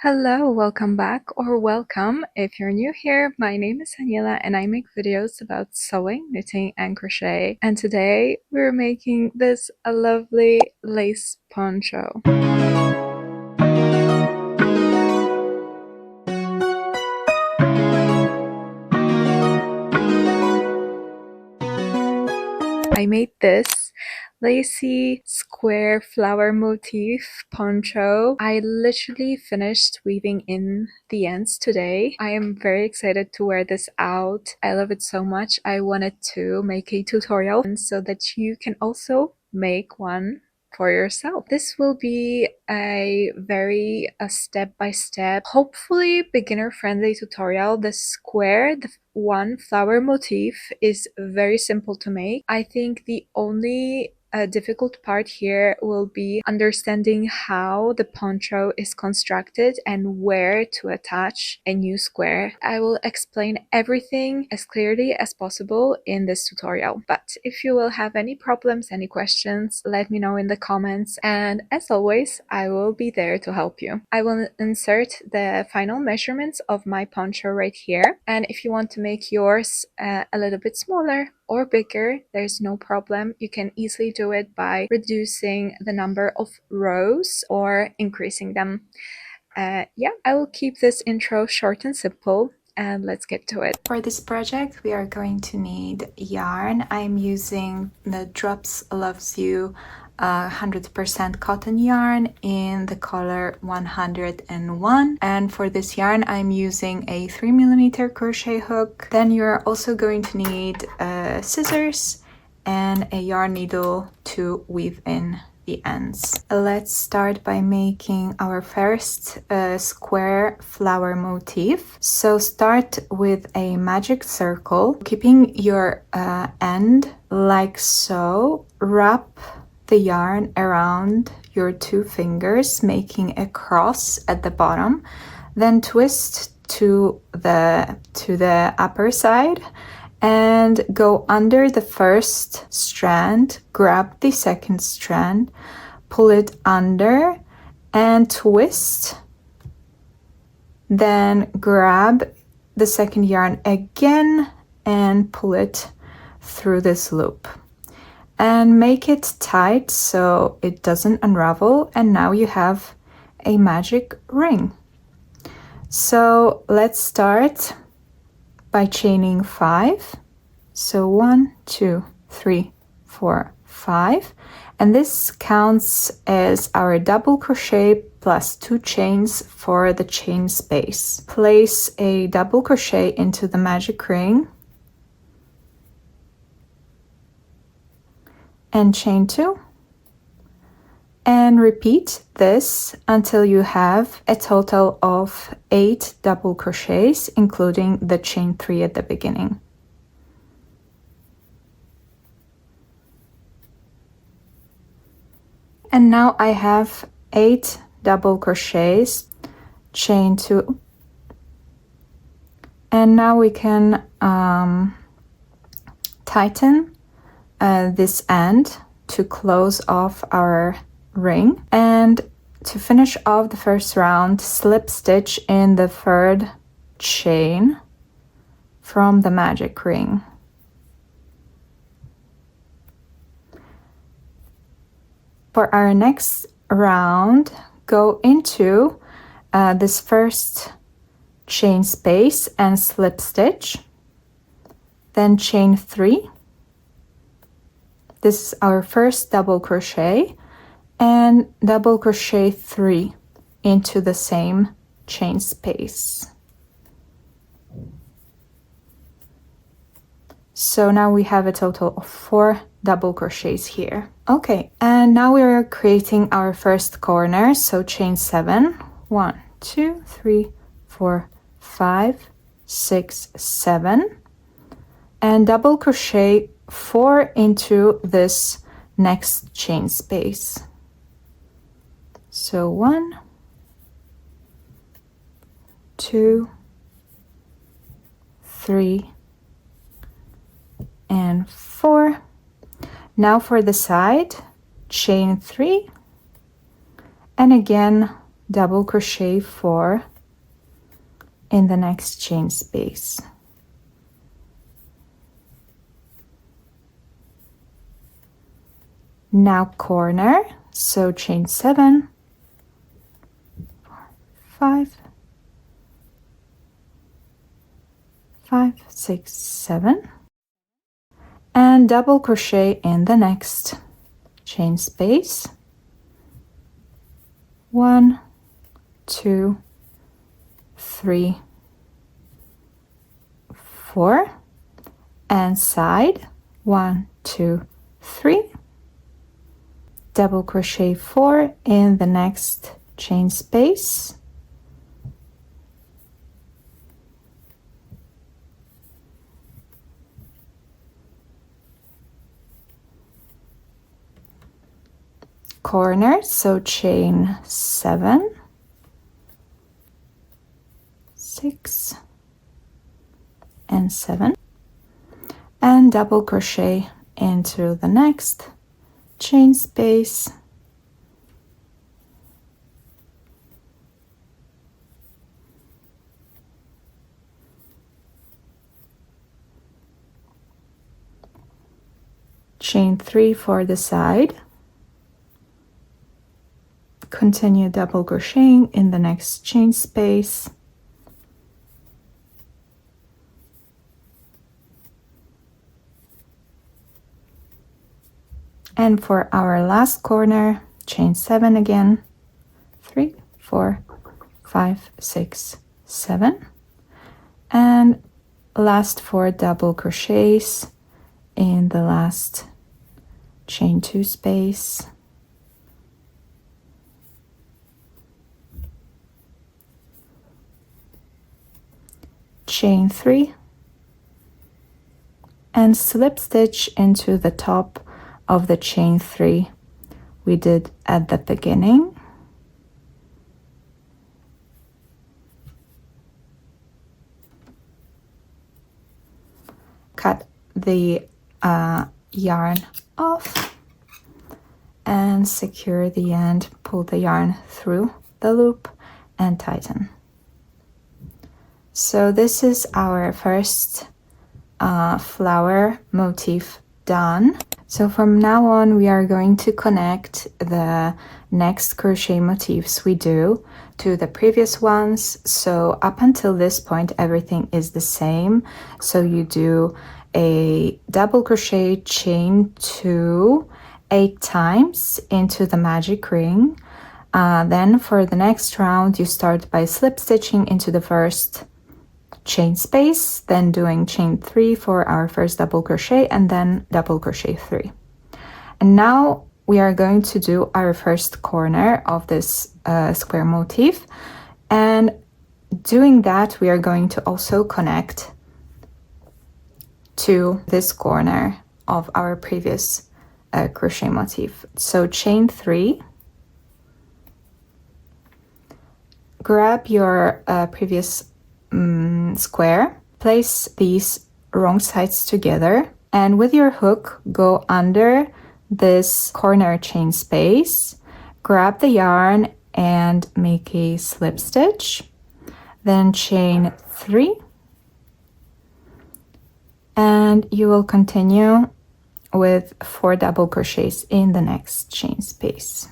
Hello, welcome back or welcome. If you're new here, my name is Aniela and I make videos about sewing, knitting, and crochet. And today we're making this lovely lace poncho. I made this lacy square flower motif poncho. I literally finished weaving in the ends today. I am very excited to wear this out. I love it so much. I wanted to make a tutorial so that you can also make one for yourself. This will be a very step-by-step, hopefully beginner-friendly tutorial. The square, the one flower motif, is very simple to make. I think the only difficult part here will be understanding how the poncho is constructed and where to attach a new square. I will explain everything as clearly as possible in this tutorial, but if you will have any problems, any questions, let me know in the comments, and as always, I will be there to help you. I will insert the final measurements of my poncho right here, and if you want to make yours a little bit smaller or bigger, there's no problem. You can easily do it by reducing the number of rows or increasing them. Yeah, I will keep this intro short and simple, and let's get to it. For this project, we are going to need yarn. I'm using the Drops Loves You 100% cotton yarn in the color 101, and for this yarn I'm using a 3mm crochet hook. Then you're also going to need scissors and a yarn needle to weave in the ends. Let's start by making our first square flower motif. So start with a magic circle, keeping your end like so. Wrap the yarn around your two fingers, making a cross at the bottom, then twist to the upper side and go under the first strand, grab the second strand, pull it under and twist, then grab the second yarn again and pull it through this loop. And make it tight so it doesn't unravel, and now you have a magic ring. So let's start by chaining 5. So 1, 2, 3, 4, 5, and this counts as our double crochet plus 2 chains for the chain space. Place a double crochet into the magic ring and chain 2, and repeat this until you have a total of 8 double crochets, including the chain 3 at the beginning. And now I have 8 double crochets, chain 2, and now we can tighten this end to close off our ring, and to finish off the first round, slip stitch in the third chain from the magic ring. For our next round, go into this first chain space and slip stitch, then chain 3. This is our first double crochet, and double crochet 3 into the same chain space. So now we have a total of 4 double crochets here. Okay, and now we are creating our first corner. So chain 7, 1, 2, 3, 4, 5, 6, 7, and double crochet 4 into this next chain space. So 1, 2, 3, and 4. Now for the side, chain 3, and again double crochet 4 in the next chain space. Now corner, so chain 7, 5, 5, 6, 7, and double crochet in the next chain space. 1, 2, 3, 4, and side. 1, 2, 3. Double crochet 4 in the next chain space. Corner, so chain 7, 6, and 7, and double crochet into the next chain space. Chain 3 for the side. Continue double crocheting in the next chain space. And for our last corner, chain 7 again. 3, 4, 5, 6, 7. And last 4 double crochets in the last chain 2 space. Chain 3 and slip stitch into the top of the chain 3 we did at the beginning. Cut the yarn off and secure the end, pull the yarn through the loop and tighten. So this is our first flower motif done. So from now on we are going to connect the next crochet motifs we do to the previous ones. So up until this point everything is the same. So you do a double crochet, chain 2 8 times into the magic ring. Then for the next round you start by slip stitching into the first chain space, then doing chain 3 for our first double crochet, and then double crochet 3. And now we are going to do our first corner of this square motif, and doing that we are going to also connect to this corner of our previous crochet motif. So chain 3, grab your previous square, place these wrong sides together, and with your hook go under this corner chain space, grab the yarn and make a slip stitch, then chain 3, and you will continue with 4 double crochets in the next chain space.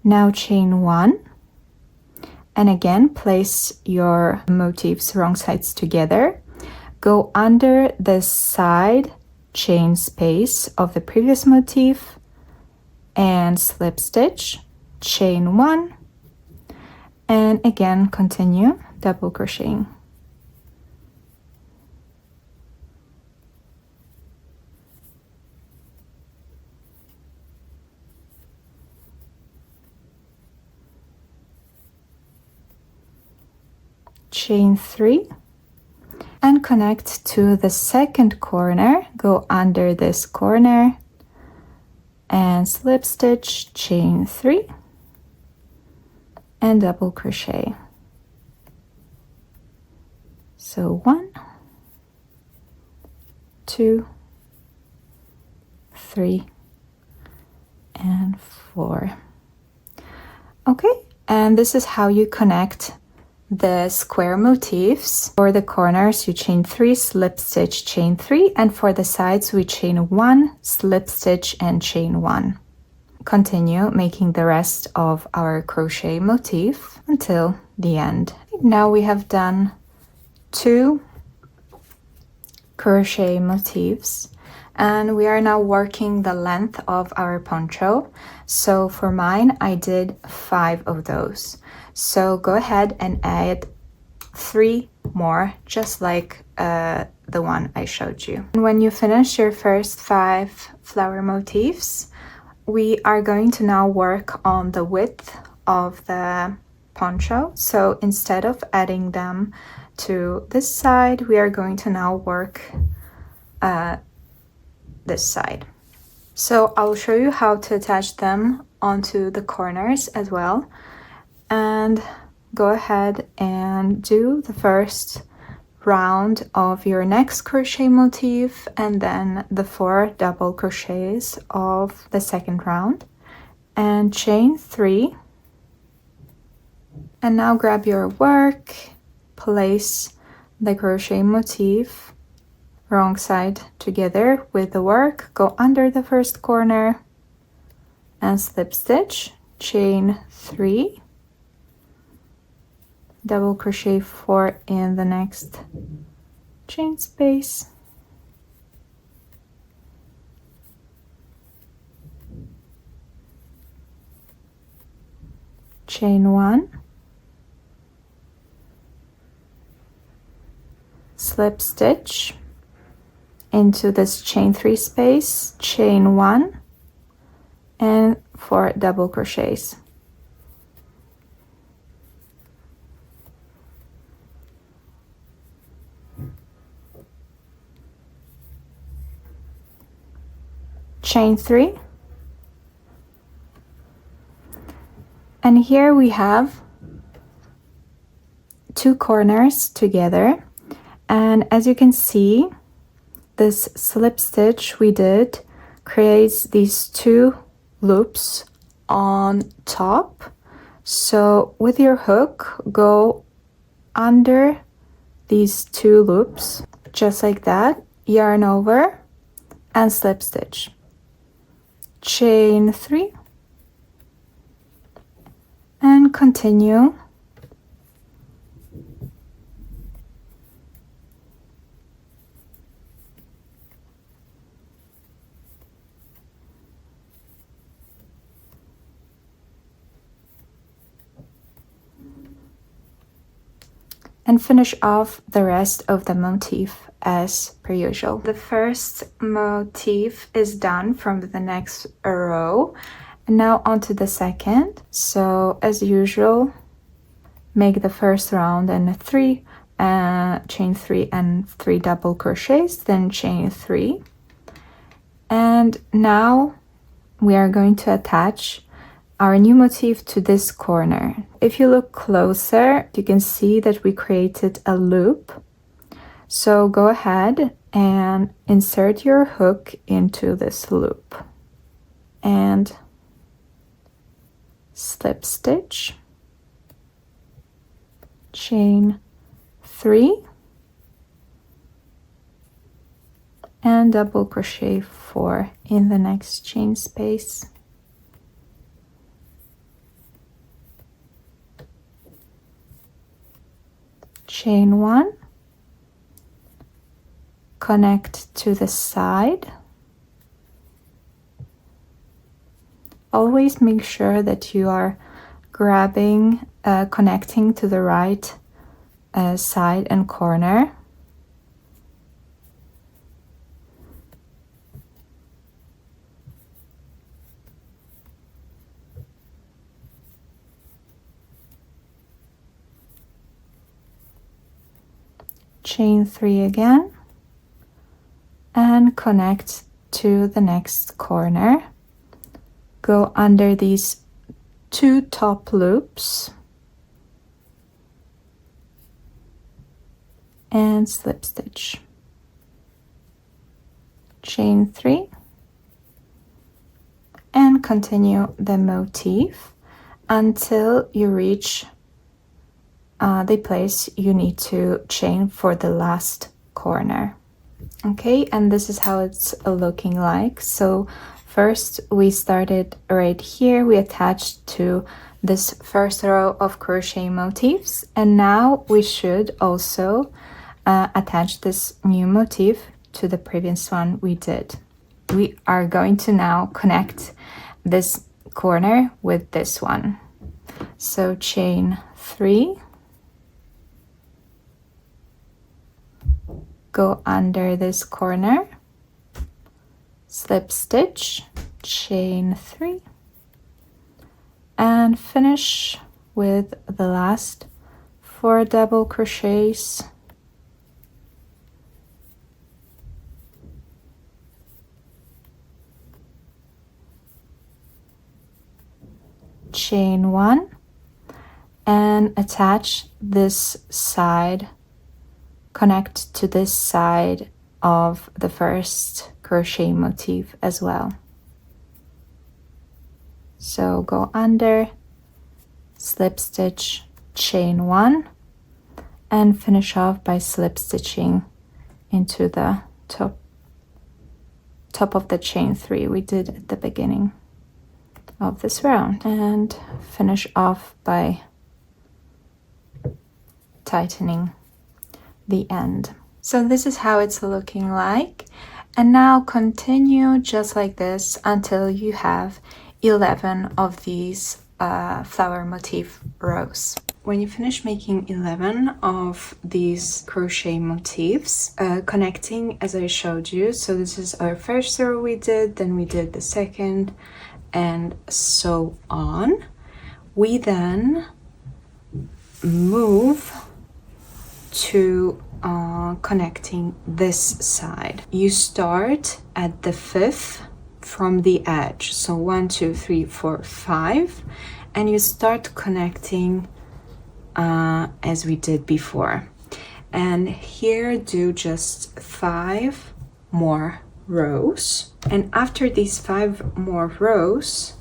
Now chain 1, and again place your motifs wrong sides together, go under the side chain space of the previous motif and slip stitch, chain 1, and again continue double crocheting. Chain 3 and connect to the second corner, go under this corner and slip stitch, chain 3 and double crochet. So 1, 2, 3, and 4. Okay, and this is how you connect the square motifs. For the corners you chain 3, slip stitch, chain 3, and for the sides we chain 1, slip stitch, and chain 1. Continue making the rest of our crochet motif until the end. Now we have done 2 crochet motifs and we are now working the length of our poncho. So for mine I did 5 of those. So go ahead and add 3 more, just like the one I showed you. And when you finish your first 5 flower motifs, we are going to now work on the width of the poncho. So instead of adding them to this side, we are going to now work this side. So I'll show you how to attach them onto the corners as well. And go ahead and do the first round of your next crochet motif and then the 4 double crochets of the second round and chain 3. And now grab your work, place the crochet motif wrong side together with the work, go under the first corner and slip stitch, chain 3, double crochet 4 in the next chain space, chain 1, slip stitch into this chain 3 space, chain 1, and 4 double crochets. Chain 3, and here we have 2 corners together, and as you can see, this slip stitch we did creates these 2 loops on top. So with your hook, go under these 2 loops just like that, yarn over and slip stitch, chain 3, and continue and finish off the rest of the motif as per usual. The first motif is done from the next row. And now onto the second. So as usual, make the first round and 3, chain 3 and 3 double crochets, then chain 3. And now we are going to attach our new motif to this corner. If you look closer, you can see that we created a loop. So go ahead and insert your hook into this loop and slip stitch, chain 3, and double crochet 4 in the next chain space. Chain 1, connect to the side. Always make sure that you are grabbing, connecting to the right side and corner. Chain 3 again and connect to the next corner. Go under these 2 top loops and slip stitch, chain 3, and continue the motif until you reach the place you need to chain for the last corner. Okay, and this is how it's looking like. So first we started right here, we attached to this first row of crochet motifs, and now we should also attach this new motif to the previous one we did. We are going to now connect this corner with this one. So chain 3, go under this corner, slip stitch, chain 3, and finish with the last 4 double crochets, chain 1, and attach this side, connect to this side of the first crochet motif as well. So go under, slip stitch, chain 1, and finish off by slip stitching into the top of the chain 3 we did at the beginning of this round, and finish off by tightening the end. So this is how it's looking like, and now continue just like this until you have 11 of these flower motif rows. When you finish making 11 of these crochet motifs, connecting as I showed you, so this is our first row we did, then we did the second, and so on. We then move to connecting this side. You start at the 5th from the edge, so 1 2 3 4 5, and you start connecting as we did before. And here do just 5 more rows, and after these 5 more rows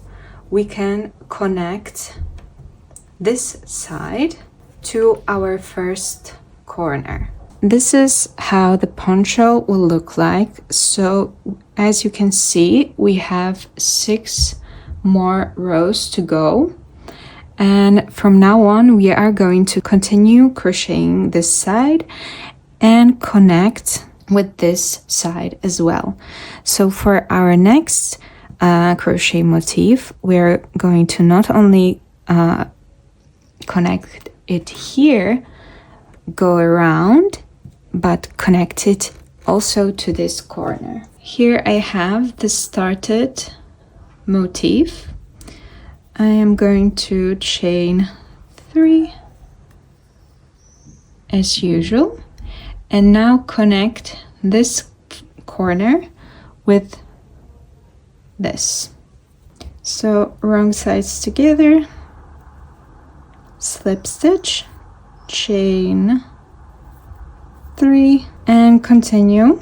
we can connect this side to our first corner. This is how the poncho will look like. So as you can see, we have 6 more rows to go, and from now on we are going to continue crocheting this side and connect with this side as well. So for our next crochet motif, we're going to not only connect it here, go around, but connect it also to this corner. Here I have the started motif. I am going to chain 3 as usual, and now connect this corner with this. So wrong sides together, slip stitch, chain 3, and continue.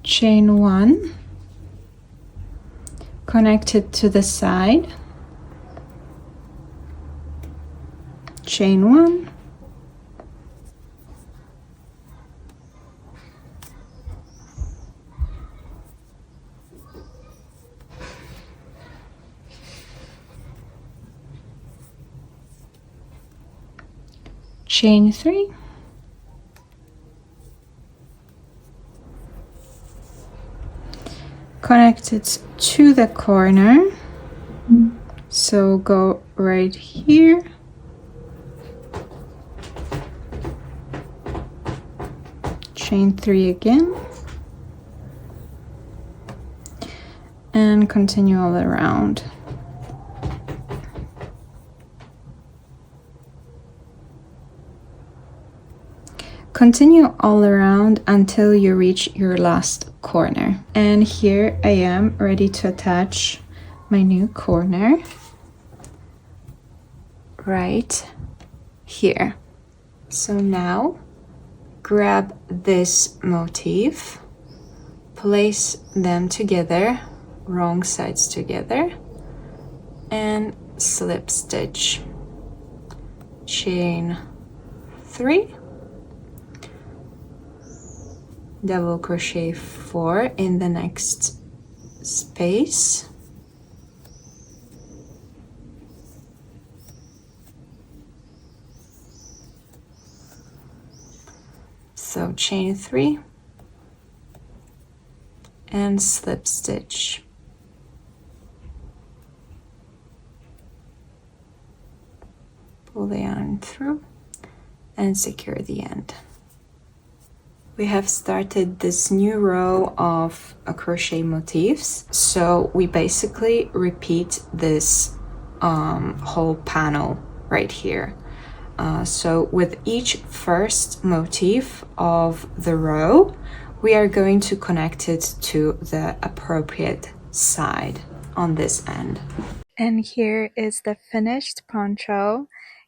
Chain 1, connect it to the side, chain 1, chain 3, connect it to the corner, so go right here, chain 3 again, and continue all around. Continue all around until you reach your last corner. And here I am ready to attach my new corner right here. So now grab this motif, place them together, wrong sides together, and slip stitch. Chain 3, double crochet 4 in the next space, so chain 3 and slip stitch. Pull the yarn through and secure the end. We have started this new row of crochet motifs, so we basically repeat this whole panel right here. So with each first motif of the row, we are going to connect it to the appropriate side on this end. And here is the finished poncho.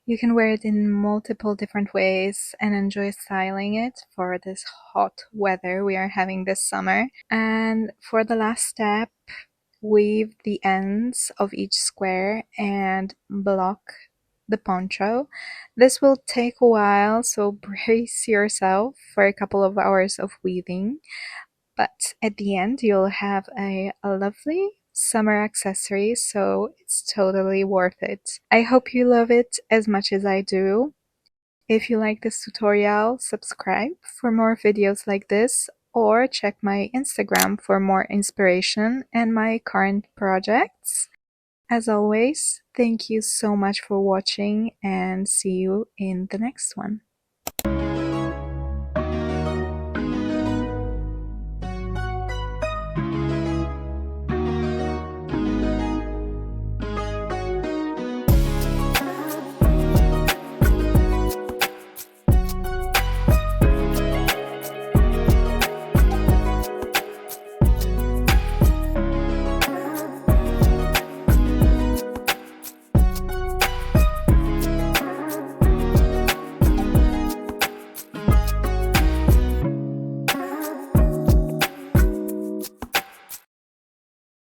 You can wear it in multiple different ways and enjoy styling it for this hot weather we are having this summer. And for the last step, weave the ends of each square and block the poncho. This will take a while, so brace yourself for a couple of hours of weaving. But at the end, you'll have a lovely summer accessory, so it's totally worth it. I hope you love it as much as I do. If you like this tutorial, subscribe for more videos like this, or check my Instagram for more inspiration and my current projects. As always, thank you so much for watching and see you in the next one.